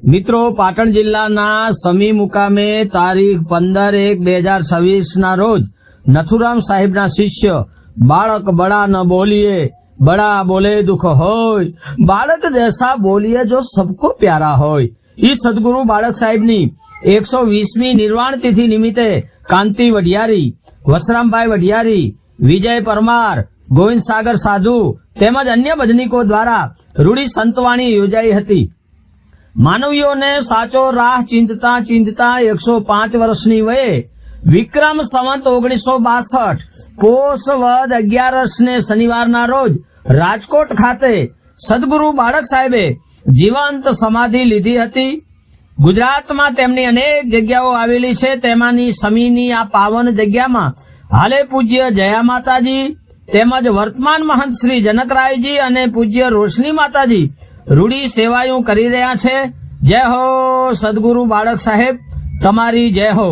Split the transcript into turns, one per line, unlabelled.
મિત્રો, પાટણ જિલ્લાના સમી મુકામે તારીખ 15/1/2026 રોજ નથુરામ સાહેબના શિષ્ય બાળક બડા ન બોલીએ, बड़ा बोले दुख होय, बालक जैसा बोलिए जो सबको प्यारा होय। ई सदगुरु बालक साहेब नी 120મી निर्वाण तिथि निमित्ते कांति वढियारी, वसरामभाई वढियारी, विजय परमार, गोविंद सागर साधु તેમજ અન્ય ભજનીકો દ્વારા રૂડી સંતવાણી યોજાઈ હતી। માનવીઓને સાચો રાહ ચિંતતા ચિંતતા 105 વર્ષની વયે વિક્રમ સંવત 1962 પોષ વદ 11 ને શનિવારના રોજ રાજકોટ ખાતે સદગુરુ બાળક સાહેબે જીવંત સમાધિ લીધી હતી। ગુજરાતમાં તેમની અનેક જગ્યાઓ આવેલી છે, તેમાંની સમીની આ પાવન જગ્યામાં હાલે પૂજ્ય જયા માતાજી તેમજ વર્તમાન મહંત શ્રી જનકરાયજી અને પૂજ્ય રોશની માતાજી રૂડી સેવાઓ કરી રહ્યા છે। જય હો સદગુરુ બાળક સાહેબ, તમારી જય હો।